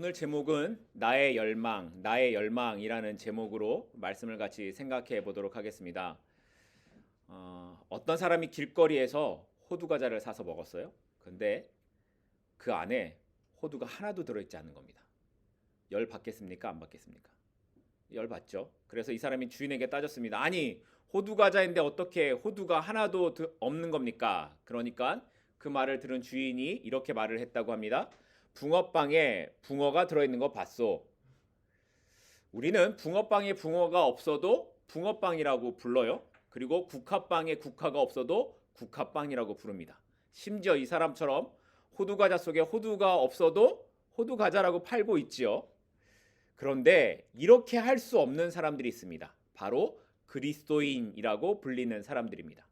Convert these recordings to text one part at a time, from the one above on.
오늘 제목은 나의 열망, 나의 열망이라는 제목으로 말씀을 같이 생각해 보도록 하겠습니다. 어떤 사람이 길거리에서 호두 과자를 사서 먹었어요. 근데 그 안에 호두가 하나도 들어있지 않는 겁니다. 열 받겠습니까? 안 받겠습니까? 열 받죠. 그래서 이 사람이 주인에게 따졌습니다. 아니, 호두 과자인데 어떻게 호두가 하나도 없는 겁니까? 그러니까 그 말을 들은 주인이 이렇게 말을 했다고 합니다. 붕어빵에 붕어가 들어있는 거 봤소. 우리는 붕어빵에 붕어가 없어도 붕어빵이라고 불러요. 그리고 국화빵에 국화가 없어도 국화빵이라고 부릅니다. 심지어 이 사람처럼 호두과자 속에 호두가 없어도 호두과자라고 팔고 있지요. 그런데 이렇게 할 수 없는 사람들이 있습니다. 바로 그리스도인이라고 불리는 사람들입니다.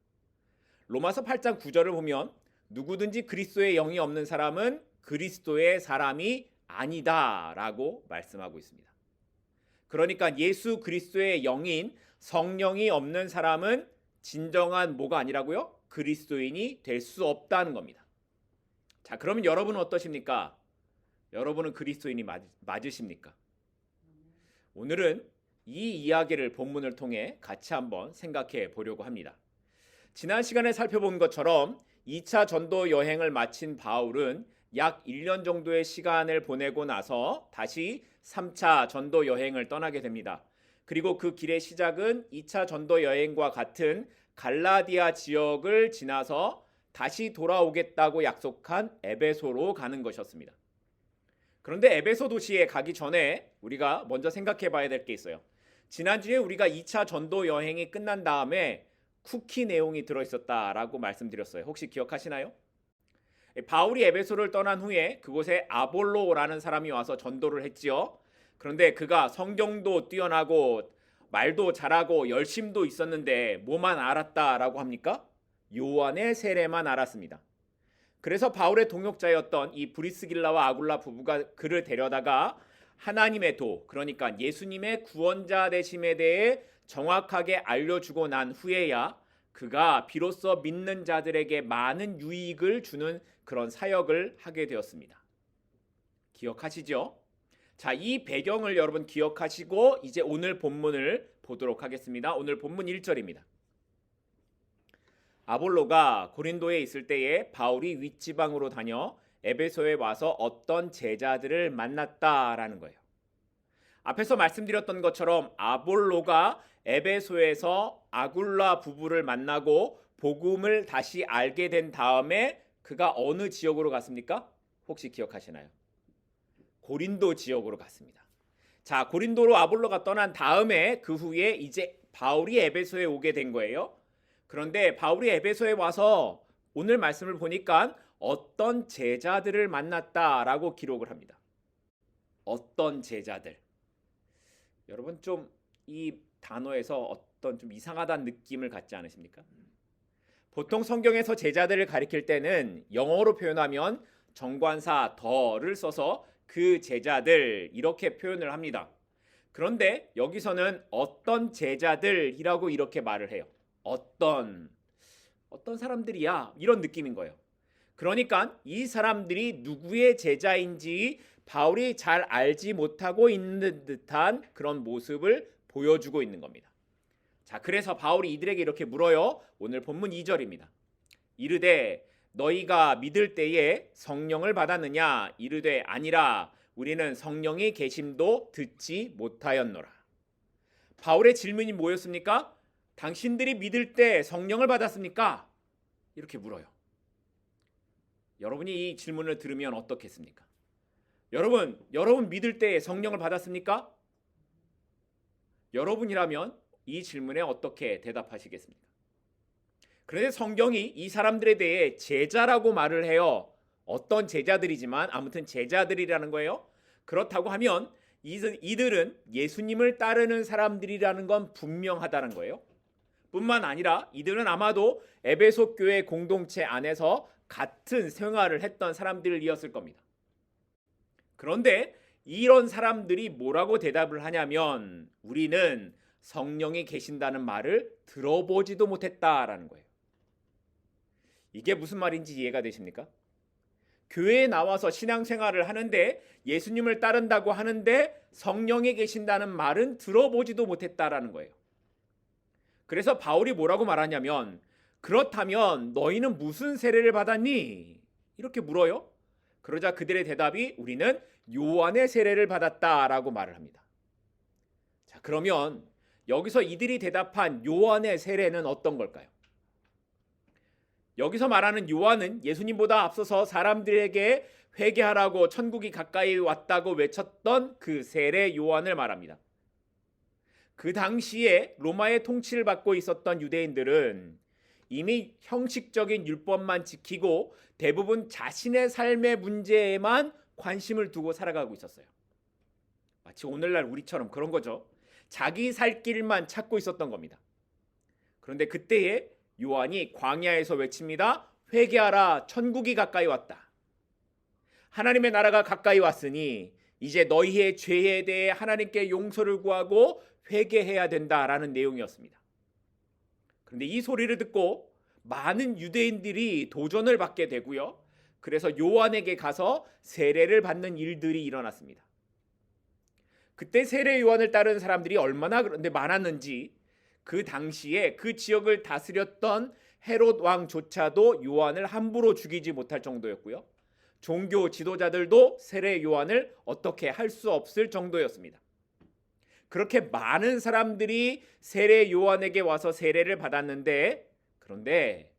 로마서 8장 9절을 보면 누구든지 그리스도의 영이 없는 사람은 그리스도의 사람이 아니다라고 말씀하고 있습니다. 그러니까 예수 그리스도의 영인 성령이 없는 사람은 진정한 뭐가 아니라고요? 그리스도인이 될 수 없다는 겁니다. 자, 그러면 여러분은 어떠십니까? 여러분은 그리스도인이 맞으십니까? 오늘은 이 이야기를 본문을 통해 같이 한번 생각해 보려고 합니다. 지난 시간에 살펴본 것처럼 2차 전도 여행을 마친 바울은 약 1년 정도의 시간을 보내고 나서 다시 3차 전도 여행을 떠나게 됩니다. 그리고 그 길의 시작은 2차 전도 여행과 같은 갈라디아 지역을 지나서 다시 돌아오겠다고 약속한 에베소로 가는 것이었습니다. 그런데 에베소 도시에 가기 전에 우리가 먼저 생각해 봐야 될 게 있어요. 지난주에 우리가 2차 전도 여행이 끝난 다음에 쿠키 내용이 들어있었다라고 말씀드렸어요. 혹시 기억하시나요? 바울이 에베소를 떠난 후에 그곳에 아볼로라는 사람이 와서 전도를 했지요. 그런데 그가 성경도 뛰어나고 말도 잘하고 열심도 있었는데 뭐만 알았다라고 합니까? 요한의 세례만 알았습니다. 그래서 바울의 동역자였던 이 브리스길라와 아굴라 부부가 그를 데려다가 하나님의 도, 그러니까 예수님의 구원자 되심에 대해 정확하게 알려주고 난 후에야 그가 비로소 믿는 자들에게 많은 유익을 주는 그런 사역을 하게 되었습니다. 기억하시죠? 자, 이 배경을 여러분 기억하시고 이제 오늘 본문을 보도록 하겠습니다. 오늘 본문 1절입니다. 아볼로가 고린도에 있을 때에 바울이 윗지방으로 다녀 에베소에 와서 어떤 제자들을 만났다라는 거예요. 앞에서 말씀드렸던 것처럼 아볼로가 에베소에서 아굴라 부부를 만나고 복음을 다시 알게 된 다음에 그가 어느 지역으로 갔습니까? 혹시 기억하시나요? 고린도 지역으로 갔습니다. 자, 고린도로 아볼로가 떠난 다음에 그 후에 이제 바울이 에베소에 오게 된 거예요. 그런데 바울이 에베소에 와서 오늘 말씀을 보니까 어떤 제자들을 만났다라고 기록을 합니다. 어떤 제자들. 여러분 좀 이 단어에서 어떤 좀 이상하다는 느낌을 갖지 않으십니까? 보통 성경에서 제자들을 가리킬 때는 영어로 표현하면 정관사 더를 써서 그 제자들 이렇게 표현을 합니다. 그런데 여기서는 어떤 제자들이라고 이렇게 말을 해요. 어떤 사람들이야 이런 느낌인 거예요. 그러니까 이 사람들이 누구의 제자인지 바울이 잘 알지 못하고 있는 듯한 그런 모습을 보여주고 있는 겁니다. 자, 그래서 바울이 이들에게 이렇게 물어요. 오늘 본문 2절입니다. 이르되 너희가 믿을 때에 성령을 받았느냐? 이르되 아니라 우리는 성령이 계심도 듣지 못하였노라. 바울의 질문이 뭐였습니까? 당신들이 믿을 때 성령을 받았습니까? 이렇게 물어요. 여러분이 이 질문을 들으면 어떻겠습니까? 여러분 믿을 때 성령을 받았습니까? 여러분이라면 이 질문에 어떻게 대답하시겠습니까? 그런데 성경이 이 사람들에 대해 제자라고 말을 해요. 어떤 제자들이지만 아무튼 제자들이라는 거예요. 그렇다고 하면 이들은 예수님을 따르는 사람들이라는 건 분명하다는 거예요. 뿐만 아니라 이들은 아마도 에베소 교회 공동체 안에서 같은 생활을 했던 사람들이었을 겁니다. 그런데 이런 사람들이 뭐라고 대답을 하냐면 우리는 성령이 계신다는 말을 들어보지도 못했다라는 거예요. 이게 무슨 말인지 이해가 되십니까? 교회에 나와서 신앙생활을 하는데 예수님을 따른다고 하는데 성령이 계신다는 말은 들어보지도 못했다라는 거예요. 그래서 바울이 뭐라고 말하냐면 그렇다면 너희는 무슨 세례를 받았니? 이렇게 물어요. 그러자 그들의 대답이 우리는 요한의 세례를 받았다라고 말을 합니다. 자, 그러면 여기서 이들이 대답한 요한의 세례는 어떤 걸까요? 여기서 말하는 요한은 예수님보다 앞서서 사람들에게 회개하라고 천국이 가까이 왔다고 외쳤던 그 세례 요한을 말합니다. 그 당시에 로마의 통치를 받고 있었던 유대인들은 이미 형식적인 율법만 지키고 대부분 자신의 삶의 문제에만 관심을 두고 살아가고 있었어요. 마치 오늘날 우리처럼 그런 거죠. 자기 살 길만 찾고 있었던 겁니다. 그런데 그때에 요한이 광야에서 외칩니다. 회개하라, 천국이 가까이 왔다. 하나님의 나라가 가까이 왔으니 이제 너희의 죄에 대해 하나님께 용서를 구하고 회개해야 된다라는 내용이었습니다. 그런데 이 소리를 듣고 많은 유대인들이 도전을 받게 되고요. 그래서 요한에게 가서 세례를 받는 일들이 일어났습니다. 그때 세례 요한을 따르는 사람들이 얼마나 그런데 많았는지 그 당시에 그 지역을 다스렸던 헤롯 왕조차도 요한을 함부로 죽이지 못할 정도였고요. 종교 지도자들도 세례 요한을 어떻게 할 수 없을 정도였습니다. 그렇게 많은 사람들이 세례 요한에게 와서 세례를 받았는데 그런데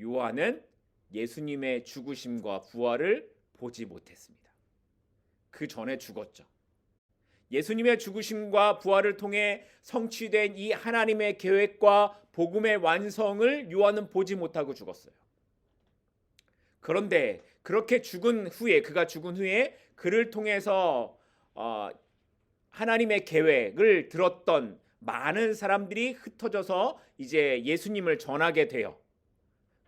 요한은 예수님의 죽으심과 부활을 보지 못했습니다. 그 전에 죽었죠. 예수님의 죽으심과 부활을 통해 성취된 이 하나님의 계획과 복음의 완성을 요한은 보지 못하고 죽었어요. 그런데 그렇게 그가 죽은 후에 그를 통해서 하나님의 계획을 들었던 많은 사람들이 흩어져서 이제 예수님을 전하게 돼요.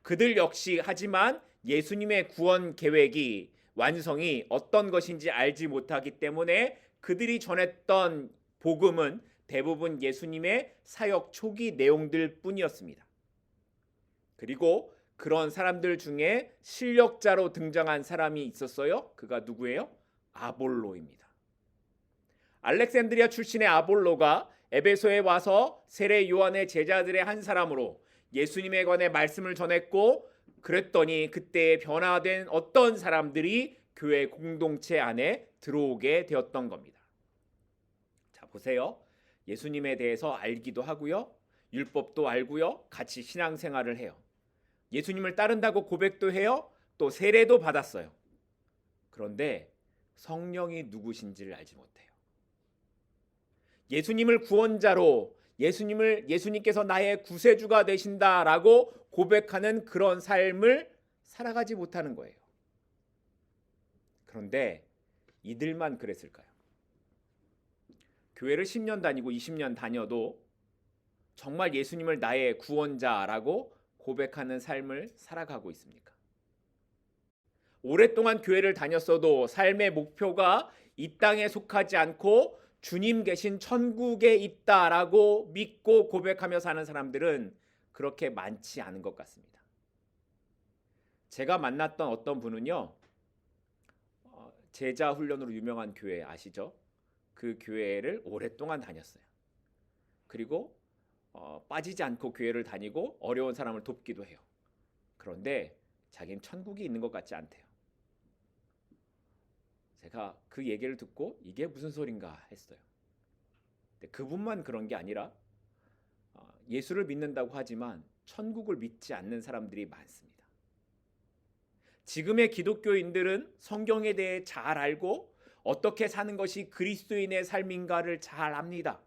그들 역시 하지만 예수님의 구원 계획이 완성이 어떤 것인지 알지 못하기 때문에 그들이 전했던 복음은 대부분 예수님의 사역 초기 내용들 뿐이었습니다. 그리고 그런 사람들 중에 실력자로 등장한 사람이 있었어요. 그가 누구예요? 아볼로입니다. 알렉산드리아 출신의 아볼로가 에베소에 와서 세례 요한의 제자들의 한 사람으로 예수님에 관해 말씀을 전했고 그랬더니 그때 변화된 어떤 사람들이 교회 공동체 안에 들어오게 되었던 겁니다. 자, 보세요. 예수님에 대해서 알기도 하고요. 율법도 알고요. 같이 신앙생활을 해요. 예수님을 따른다고 고백도 해요. 또 세례도 받았어요. 그런데 성령이 누구신지를 알지 못해요. 예수님을 구원자로 예수님께서 나의 구세주가 되신다라고 고백하는 그런 삶을 살아가지 못하는 거예요. 그런데 이들만 그랬을까요? 교회를 10년 다니고 20년 다녀도 정말 예수님을 나의 구원자라고 고백하는 삶을 살아가고 있습니까? 오랫동안 교회를 다녔어도 삶의 목표가 이 땅에 속하지 않고 주님 계신 천국에 있다라고 믿고 고백하며 사는 사람들은 그렇게 많지 않은 것 같습니다. 제가 만났던 어떤 분은요, 제자 훈련으로 유명한 교회 아시죠? 그 교회를 오랫동안 다녔어요. 그리고 빠지지 않고 교회를 다니고 어려운 사람을 돕기도 해요. 그런데 자기는 천국이 있는 것 같지 않대요. 제가 그 얘기를 듣고 이게 무슨 소린가 했어요. 근데 그분만 그런 게 아니라 예수를 믿는다고 하지만 천국을 믿지 않는 사람들이 많습니다. 지금의 기독교인들은 성경에 대해 잘 알고 어떻게 사는 것이 그리스도인의 삶인가를 잘 압니다.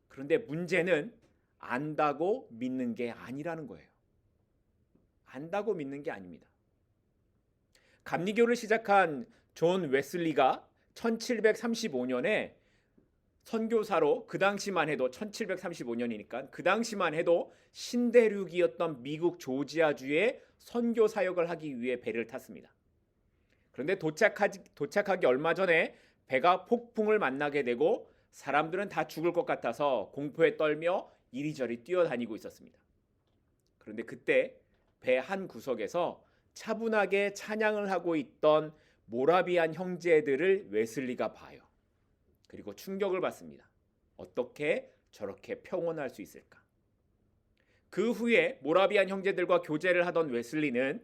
그런데 문제는 안다고 믿는 게 아니라는 거예요. 안다고 믿는 게 아닙니다. 감리교를 시작한 존 웨슬리가 1735년에 선교사로 그 당시만 해도 1735년이니까 그 당시만 해도 신대륙이었던 미국 조지아주에 선교 사역을 하기 위해 배를 탔습니다. 그런데 도착하기 얼마 전에 배가 폭풍을 만나게 되고 사람들은 다 죽을 것 같아서 공포에 떨며 이리저리 뛰어다니고 있었습니다. 그런데 그때 배 한 구석에서 차분하게 찬양을 하고 있던 모라비안 형제들을 웨슬리가 봐요. 그리고 충격을 받습니다. 어떻게 저렇게 평온할 수 있을까? 그 후에 모라비안 형제들과 교제를 하던 웨슬리는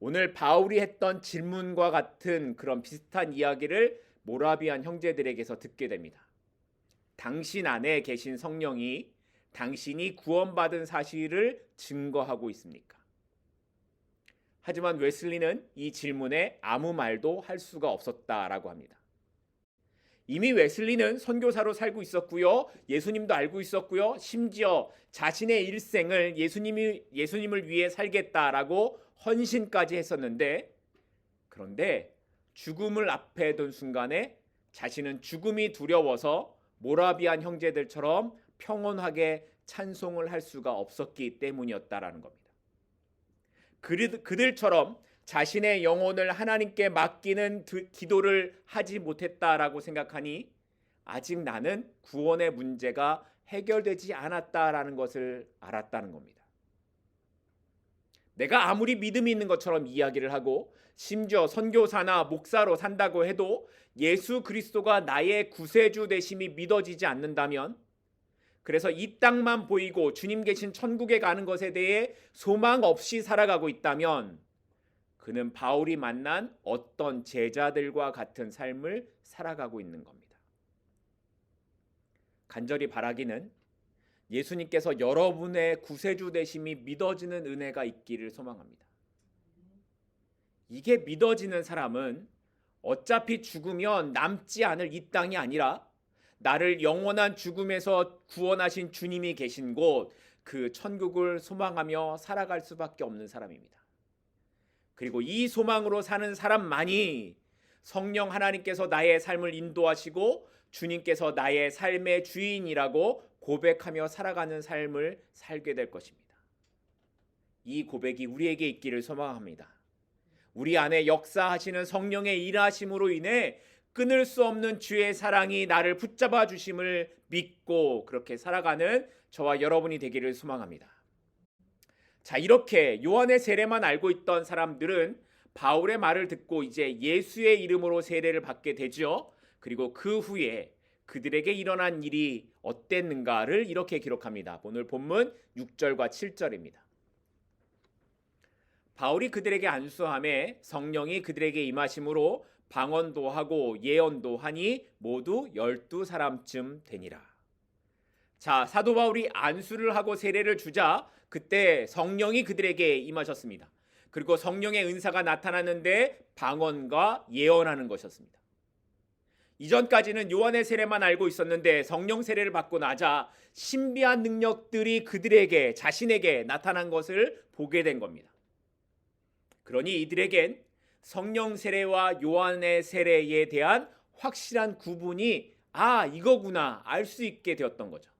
오늘 바울이 했던 질문과 같은 그런 비슷한 이야기를 모라비안 형제들에게서 듣게 됩니다. 당신 안에 계신 성령이 당신이 구원받은 사실을 증거하고 있습니까? 하지만 웨슬리는 이 질문에 아무 말도 할 수가 없었다라고 합니다. 이미 웨슬리는 선교사로 살고 있었고요. 예수님도 알고 있었고요. 심지어 자신의 일생을 예수님을 위해 살겠다라고 헌신까지 했었는데, 그런데 죽음을 앞에 둔 순간에 자신은 죽음이 두려워서 모라비안 형제들처럼 평온하게 찬송을 할 수가 없었기 때문이었다라는 겁니다. 그들처럼 자신의 영혼을 하나님께 맡기는 기도를 하지 못했다라고 생각하니 아직 나는 구원의 문제가 해결되지 않았다라는 것을 알았다는 겁니다. 내가 아무리 믿음이 있는 것처럼 이야기를 하고 심지어 선교사나 목사로 산다고 해도 예수 그리스도가 나의 구세주 되심이 믿어지지 않는다면, 그래서 이 땅만 보이고 주님 계신 천국에 가는 것에 대해 소망 없이 살아가고 있다면 그는 바울이 만난 어떤 제자들과 같은 삶을 살아가고 있는 겁니다. 간절히 바라기는 예수님께서 여러분의 구세주 되심이 믿어지는 은혜가 있기를 소망합니다. 이게 믿어지는 사람은 어차피 죽으면 남지 않을 이 땅이 아니라 나를 영원한 죽음에서 구원하신 주님이 계신 곳, 그 천국을 소망하며 살아갈 수밖에 없는 사람입니다. 그리고 이 소망으로 사는 사람만이 성령 하나님께서 나의 삶을 인도하시고 주님께서 나의 삶의 주인이라고 고백하며 살아가는 삶을 살게 될 것입니다. 이 고백이 우리에게 있기를 소망합니다. 우리 안에 역사하시는 성령의 일하심으로 인해 끊을 수 없는 주의 사랑이 나를 붙잡아 주심을 믿고 그렇게 살아가는 저와 여러분이 되기를 소망합니다. 자, 이렇게 요한의 세례만 알고 있던 사람들은 바울의 말을 듣고 이제 예수의 이름으로 세례를 받게 되죠. 그리고 그 후에 그들에게 일어난 일이 어땠는가를 이렇게 기록합니다. 오늘 본문 6절과 7절입니다. 바울이 그들에게 안수함에 성령이 그들에게 임하심으로 방언도 하고 예언도 하니 모두 12사람쯤 되니라. 자, 사도 바울이 안수를 하고 세례를 주자 그때 성령이 그들에게 임하셨습니다. 그리고 성령의 은사가 나타났는데 방언과 예언하는 것이었습니다. 이전까지는 요한의 세례만 알고 있었는데 성령 세례를 받고 나자 신비한 능력들이 그들에게 자신에게 나타난 것을 보게 된 겁니다. 그러니 이들에겐 성령 세례와 요한의 세례에 대한 확실한 구분이 이거구나 알 수 있게 되었던 거죠.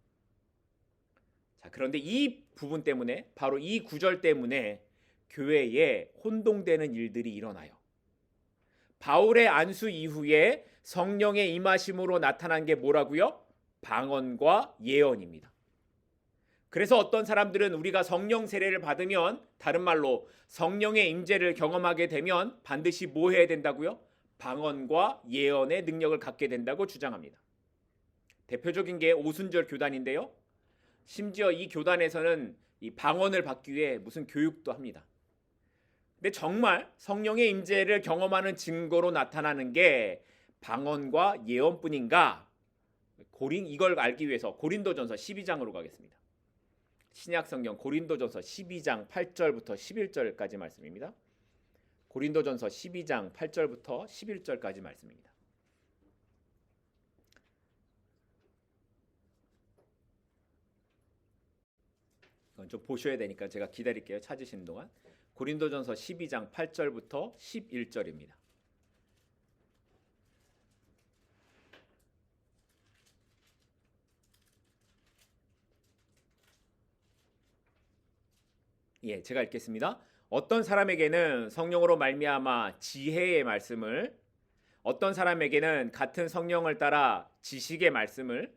자, 그런데 이 부분 때문에, 바로 이 구절 때문에 교회에 혼동되는 일들이 일어나요. 바울의 안수 이후에 성령의 임하심으로 나타난 게 뭐라고요? 방언과 예언입니다. 그래서 어떤 사람들은 우리가 성령 세례를 받으면, 다른 말로 성령의 임재를 경험하게 되면 반드시 뭐 해야 된다고요? 방언과 예언의 능력을 갖게 된다고 주장합니다. 대표적인 게 오순절 교단인데요. 심지어 이 교단에서는 이 방언을 받기 위해 무슨 교육도 합니다. 근데 정말 성령의 임재를 경험하는 증거로 나타나는 게 방언과 예언뿐인가? 이걸 알기 위해서 고린도전서 12장으로 가겠습니다. 신약 성경 고린도전서 12장 8절부터 11절까지 말씀입니다. 고린도전서 12장 8절부터 11절까지 말씀입니다. 이건 좀 보셔야 되니까 제가 기다릴게요. 찾으시는 동안. 고린도전서 12장 8절부터 11절입니다. 예, 제가 읽겠습니다. 어떤 사람에게는 성령으로 말미암아 지혜의 말씀을, 어떤 사람에게는 같은 성령을 따라 지식의 말씀을,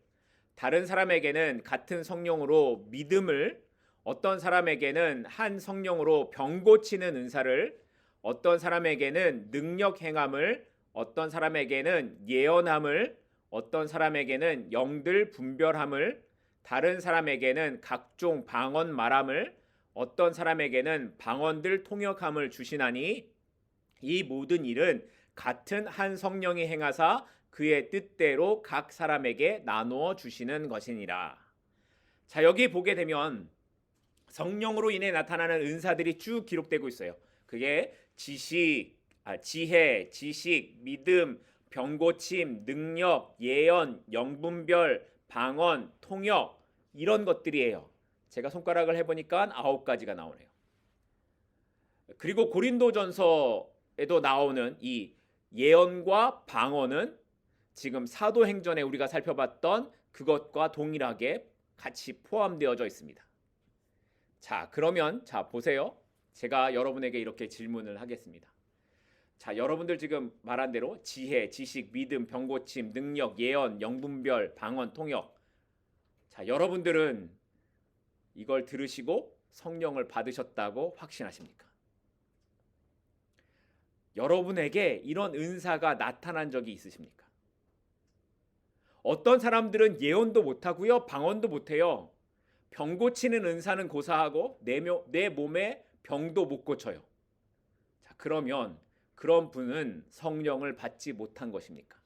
다른 사람에게는 같은 성령으로 믿음을, 어떤 사람에게는 한 성령으로 병 고치는 은사를, 어떤 사람에게는 능력 행함을, 어떤 사람에게는 예언함을, 어떤 사람에게는 영들 분별함을, 다른 사람에게는 각종 방언 말함을, 어떤 사람에게는 방언들 통역함을 주시나니 이 모든 일은 같은 한 성령이 행하사 그의 뜻대로 각 사람에게 나누어 주시는 것이니라. 자, 여기 보게 되면 성령으로 인해 나타나는 은사들이 쭉 기록되고 있어요. 그게 지혜, 지식, 믿음, 병고침, 능력, 예언, 영분별, 방언, 통역 이런 것들이에요. 제가 손가락을 해보니까 9가지가 나오네요. 그리고 고린도전서에도 나오는 이 예언과 방언은 지금 사도행전에 우리가 살펴봤던 그것과 동일하게 같이 포함되어져 있습니다. 자, 그러면 보세요. 제가 여러분에게 이렇게 질문을 하겠습니다. 자, 여러분들 지금 말한 대로 지혜, 지식, 믿음, 병고침, 능력, 예언, 영분별, 방언, 통역. 자, 여러분들은 이걸 들으시고 성령을 받으셨다고 확신하십니까? 여러분에게 이런 은사가 나타난 적이 있으십니까? 어떤 사람들은 예언도 못하고요, 방언도 못해요. 병 고치는 은사는 고사하고 내 몸에 병도 못 고쳐요. 자, 그러면 그런 분은 성령을 받지 못한 것입니까?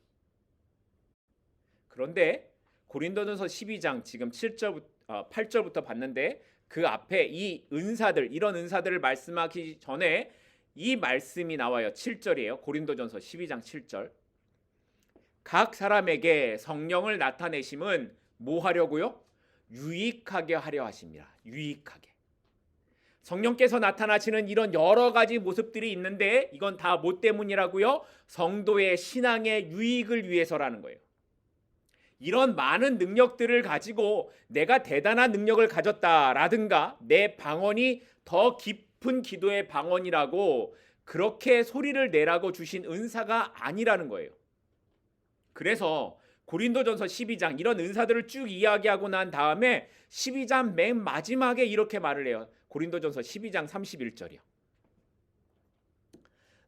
그런데 고린도전서 12장 지금 8절부터 봤는데 그 앞에 이 은사들, 이런 은사들을 말씀하기 전에 이 말씀이 나와요. 7절이에요. 고린도전서 12장 7절. 각 사람에게 성령을 나타내심은 뭐 하려고요? 유익하게 하려 하십니다. 유익하게. 성령께서 나타나시는 이런 여러 가지 모습들이 있는데 이건 다 뭐 때문이라고요? 성도의 신앙의 유익을 위해서라는 거예요. 이런 많은 능력들을 가지고 내가 대단한 능력을 가졌다라든가 내 방언이 더 깊은 기도의 방언이라고 그렇게 소리를 내라고 주신 은사가 아니라는 거예요. 그래서 고린도전서 12장 이런 은사들을 쭉 이야기하고 난 다음에 12장 맨 마지막에 이렇게 말을 해요. 고린도전서 12장 31절이요.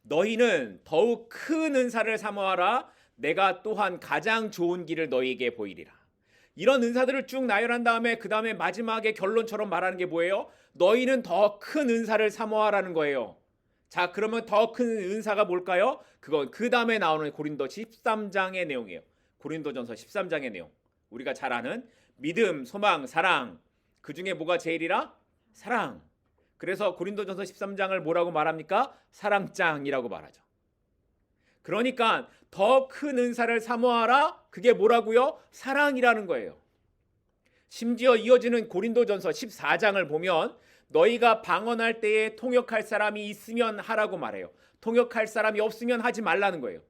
너희는 더욱 큰 은사를 사모하라. 내가 또한 가장 좋은 길을 너희에게 보이리라. 이런 은사들을 쭉 나열한 다음에 그 다음에 마지막에 결론처럼 말하는 게 뭐예요? 너희는 더 큰 은사를 사모하라는 거예요. 자, 그러면 더 큰 은사가 뭘까요? 그건 그 다음에 나오는 고린도 13장의 내용이에요. 고린도전서 13장의 내용. 우리가 잘 아는 믿음, 소망, 사랑. 그 중에 뭐가 제일이라? 사랑. 그래서 고린도전서 13장을 뭐라고 말합니까? 사랑장이라고 말하죠. 그러니까 더 큰 은사를 사모하라. 그게 뭐라고요? 사랑이라는 거예요. 심지어 이어지는 고린도전서 14장을 보면 너희가 방언할 때에 통역할 사람이 있으면 하라고 말해요. 통역할 사람이 없으면 하지 말라는 거예요.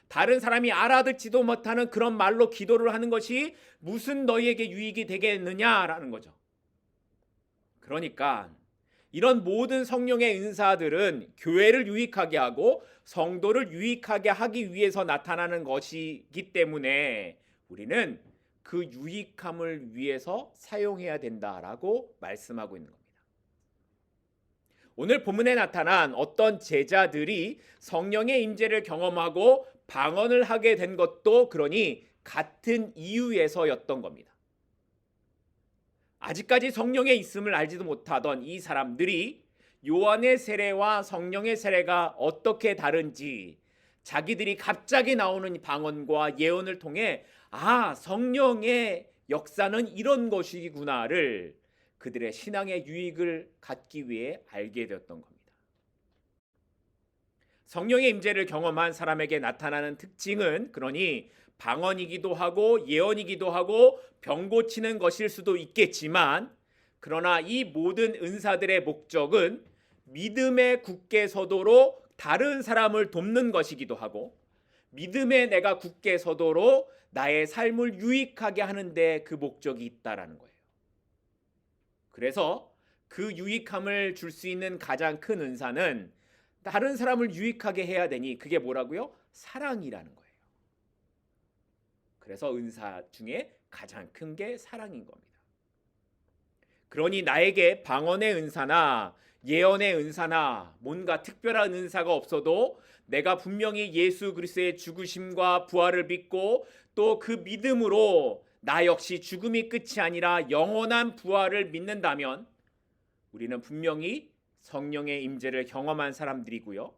다른 사람이 알아듣지도 못하는 그런 말로 기도를 하는 것이 무슨 너희에게 유익이 되겠느냐라는 거죠. 그러니까 이런 모든 성령의 은사들은 교회를 유익하게 하고 성도를 유익하게 하기 위해서 나타나는 것이기 때문에 우리는 그 유익함을 위해서 사용해야 된다라고 말씀하고 있는 겁니다. 오늘 본문에 나타난 어떤 제자들이 성령의 임재를 경험하고 방언을 하게 된 것도 그러니 같은 이유에서였던 겁니다. 아직까지 성령의 있음을 알지도 못하던 이 사람들이 요한의 세례와 성령의 세례가 어떻게 다른지 자기들이 갑자기 나오는 방언과 예언을 통해 성령의 역사는 이런 것이구나를 그들의 신앙의 유익을 갖기 위해 알게 되었던 겁니다. 성령의 임재를 경험한 사람에게 나타나는 특징은 그러니 방언이기도 하고 예언이기도 하고 병 고치는 것일 수도 있겠지만 그러나 이 모든 은사들의 목적은 믿음에 굳게 서도록 다른 사람을 돕는 것이기도 하고 믿음에 내가 굳게 서도록 나의 삶을 유익하게 하는데 그 목적이 있다라는 거예요. 그래서 그 유익함을 줄 수 있는 가장 큰 은사는 다른 사람을 유익하게 해야 되니 그게 뭐라고요? 사랑이라는 거예요. 그래서 은사 중에 가장 큰 게 사랑인 겁니다. 그러니 나에게 방언의 은사나 예언의 은사나 뭔가 특별한 은사가 없어도 내가 분명히 예수 그리스도의 죽으심과 부활을 믿고 또 그 믿음으로 나 역시 죽음이 끝이 아니라 영원한 부활을 믿는다면 우리는 분명히 성령의 임재를 경험한 사람들이고요.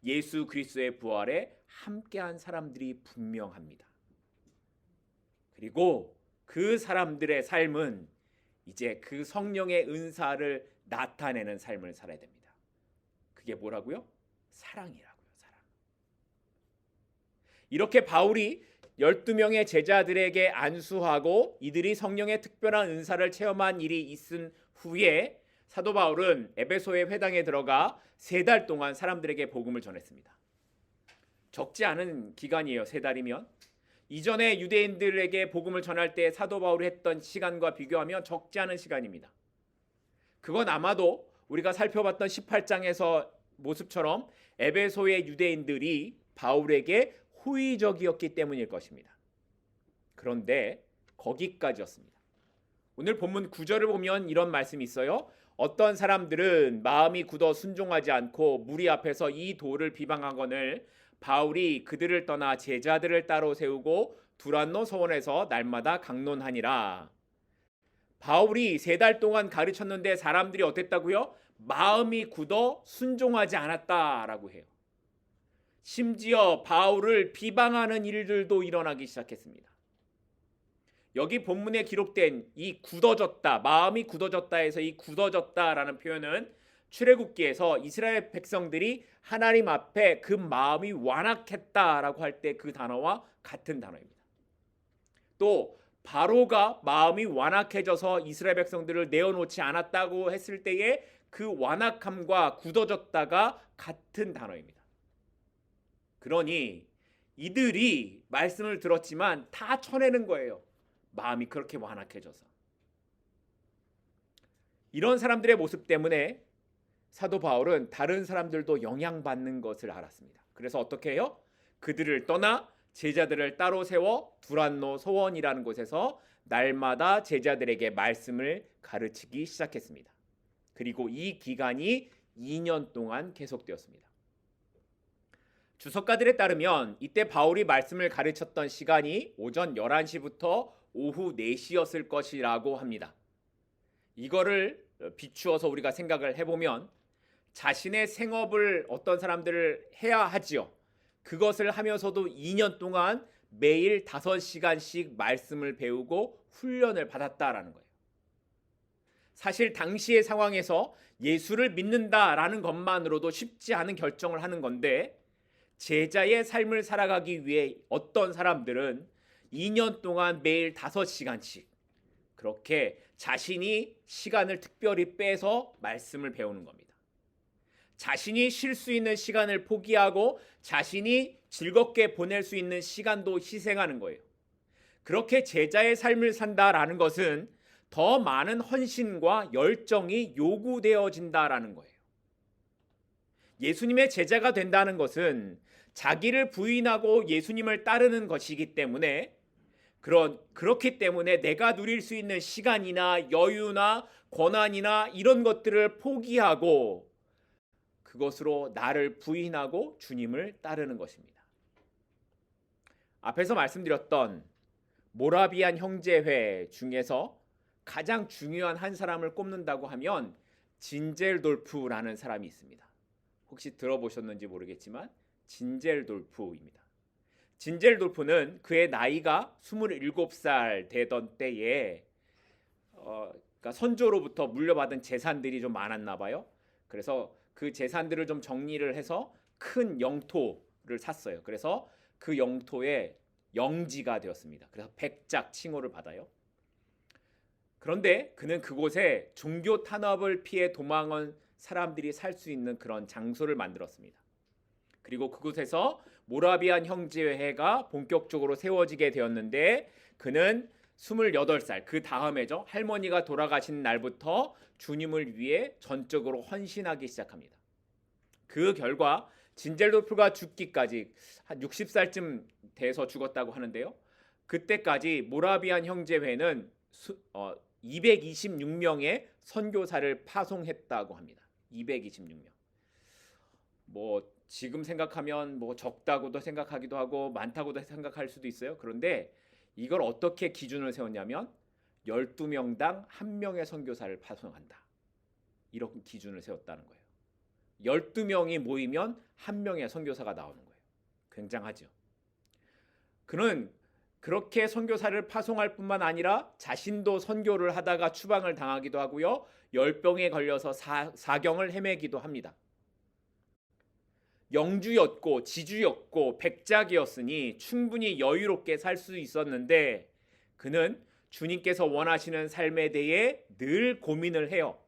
예수 그리스도의 부활에 함께한 사람들이 분명합니다. 그리고 그 사람들의 삶은 이제 그 성령의 은사를 나타내는 삶을 살아야 됩니다. 그게 뭐라고요? 사랑이라고요. 사랑. 이렇게 바울이 12명의 제자들에게 안수하고 이들이 성령의 특별한 은사를 체험한 일이 있은 후에 사도 바울은 에베소의 회당에 들어가 3달 동안 사람들에게 복음을 전했습니다. 적지 않은 기간이에요. 3달이면. 이전에 유대인들에게 복음을 전할 때 사도 바울이 했던 시간과 비교하면 적지 않은 시간입니다. 그건 아마도 우리가 살펴봤던 18장에서 모습처럼 에베소의 유대인들이 바울에게 호의적이었기 때문일 것입니다. 그런데 거기까지였습니다. 오늘 본문 9절을 보면 이런 말씀이 있어요. 어떤 사람들은 마음이 굳어 순종하지 않고 무리 앞에서 이 도를 비방하거늘 바울이 그들을 떠나 제자들을 따로 세우고 두란노 서원에서 날마다 강론하니라. 바울이 3달 동안 가르쳤는데 사람들이 어땠다고요? 마음이 굳어 순종하지 않았다라고 해요. 심지어 바울을 비방하는 일들도 일어나기 시작했습니다. 여기 본문에 기록된 이 굳어졌다, 마음이 굳어졌다에서 이 굳어졌다라는 표현은 출애굽기에서 이스라엘 백성들이 하나님 앞에 그 마음이 완악했다라고 할 때 그 단어와 같은 단어입니다. 또 바로가 마음이 완악해져서 이스라엘 백성들을 내어놓지 않았다고 했을 때의 그 완악함과 굳어졌다가 같은 단어입니다. 그러니 이들이 말씀을 들었지만 다 쳐내는 거예요. 마음이 그렇게 완악해져서. 이런 사람들의 모습 때문에 사도 바울은 다른 사람들도 영향받는 것을 알았습니다. 그래서 어떻게 해요? 그들을 떠나 제자들을 따로 세워 두란노 소원이라는 곳에서 날마다 제자들에게 말씀을 가르치기 시작했습니다. 그리고 이 기간이 2년 동안 계속되었습니다. 주석가들에 따르면 이때 바울이 말씀을 가르쳤던 시간이 오전 11시부터 오후 4시였을 것이라고 합니다. 이거를 비추어서 우리가 생각을 해보면 자신의 생업을 어떤 사람들을 해야 하지요. 그것을 하면서도 2년 동안 매일 5시간씩 말씀을 배우고 훈련을 받았다라는 거예요. 사실 당시의 상황에서 예수를 믿는다라는 것만으로도 쉽지 않은 결정을 하는 건데 제자의 삶을 살아가기 위해 어떤 사람들은 2년 동안 매일 5시간씩 그렇게 자신이 시간을 특별히 빼서 말씀을 배우는 겁니다. 자신이 쉴 수 있는 시간을 포기하고 자신이 즐겁게 보낼 수 있는 시간도 희생하는 거예요. 그렇게 제자의 삶을 산다라는 것은 더 많은 헌신과 열정이 요구되어진다라는 거예요. 예수님의 제자가 된다는 것은 자기를 부인하고 예수님을 따르는 것이기 때문에 그렇기 때문에 내가 누릴 수 있는 시간이나 여유나 권한이나 이런 것들을 포기하고 그것으로 나를 부인하고 주님을 따르는 것입니다. 앞에서 말씀드렸던 모라비안 형제회 중에서 가장 중요한 한 사람을 꼽는다고 하면 진젤돌프라는 사람이 있습니다. 혹시 들어보셨는지 모르겠지만 진젤돌프입니다. 진젤돌프는 그의 나이가 27살 되던 때에 그러니까 선조로부터 물려받은 재산들이 좀 많았나 봐요. 그래서 그 재산들을 좀 정리를 해서 큰 영토를 샀어요. 그래서 그 영토의 영지가 되었습니다. 그래서 백작 칭호를 받아요. 그런데 그는 그곳에 종교 탄압을 피해 도망온 사람들이 살 수 있는 그런 장소를 만들었습니다. 그리고 그곳에서 모라비안 형제회가 본격적으로 세워지게 되었는데 그는 28살 그 다음에죠. 할머니가 돌아가신 날부터 주님을 위해 전적으로 헌신하기 시작합니다. 그 결과 진젤도프가 죽기까지 한 60살쯤 돼서 죽었다고 하는데요. 그때까지 모라비안 형제회는 226명의 선교사를 파송했다고 합니다. 226명. 뭐 지금 생각하면 뭐 적다고도 생각하기도 하고 많다고도 생각할 수도 있어요. 그런데 이걸 어떻게 기준을 세웠냐면 12명당 1명의 선교사를 파송한다. 이런 기준을 세웠다는 거예요. 12명이 모이면 1명의 선교사가 나오는 거예요. 굉장하죠. 그는 그렇게 선교사를 파송할 뿐만 아니라 자신도 선교를 하다가 추방을 당하기도 하고요. 열병에 걸려서 사경을 헤매기도 합니다. 영주였고 지주였고 백작이었으니 충분히 여유롭게 살 수 있었는데 그는 주님께서 원하시는 삶에 대해 늘 고민을 해요.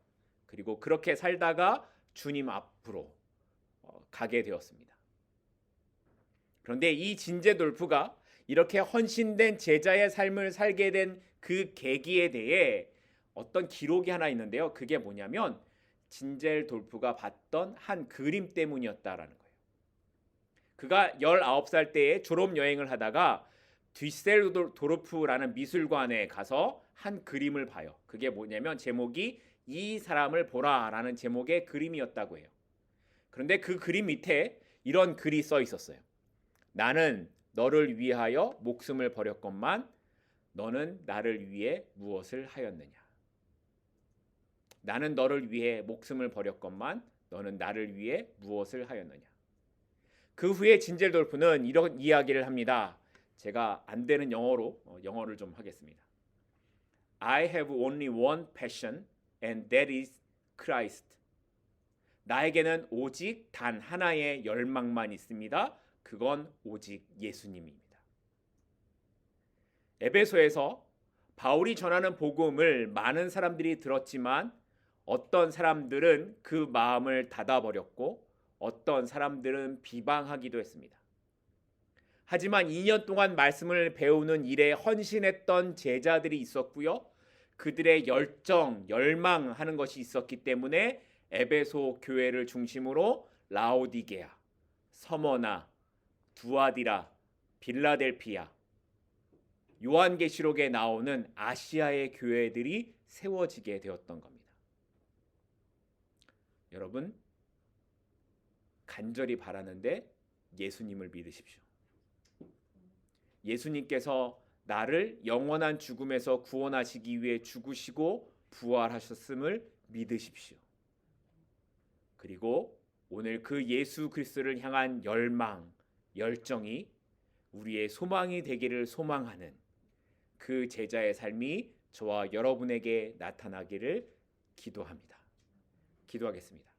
그리고 그렇게 살다가 주님 앞으로 가게 되었습니다. 그런데 이 진제돌프가 이렇게 헌신된 제자의 삶을 살게 된 그 계기에 대해 어떤 기록이 하나 있는데요. 그게 뭐냐면 진제돌프가 봤던 한 그림 때문이었다라는 거예요. 그가 19살 때에 졸업 여행을 하다가 뒤셀도르프라는 미술관에 가서 한 그림을 봐요. 그게 뭐냐면 제목이 이 사람을 보라라는 제목의 그림이었다고 해요. 그런데 그 그림 밑에 이런 글이 써 있었어요. 나는 너를 위하여 목숨을 버렸건만 너는 나를 위해 무엇을 하였느냐. 나는 너를 위해 목숨을 버렸건만 너는 나를 위해 무엇을 하였느냐. 그 후에 진젤돌프는 이런 이야기를 합니다. 제가 안 되는 영어를 좀 하겠습니다. I have only one passion and that is Christ. 나에게는 오직 단 하나의 열망만 있습니다. 그건 오직 예수님입니다. 에베소에서 바울이 전하는 복음을 많은 사람들이 들었지만 어떤 사람들은 그 마음을 닫아버렸고 어떤 사람들은 비방하기도 했습니다. 하지만 2년 동안 말씀을 배우는 일에 헌신했던 제자들이 있었고요. 그들의 열정, 열망하는 것이 있었기 때문에 에베소 교회를 중심으로 라오디게아, 서머나, 두아디라, 빌라델피아, 요한계시록에 나오는 아시아의 교회들이 세워지게 되었던 겁니다. 여러분, 간절히 바라는데 예수님을 믿으십시오. 예수님께서 나를 영원한 죽음에서 구원하시기 위해 죽으시고 부활하셨음을 믿으십시오. 그리고 오늘 그 예수 그리스도를 향한 열망, 열정이 우리의 소망이 되기를 소망하는 그 제자의 삶이 저와 여러분에게 나타나기를 기도합니다. 기도하겠습니다.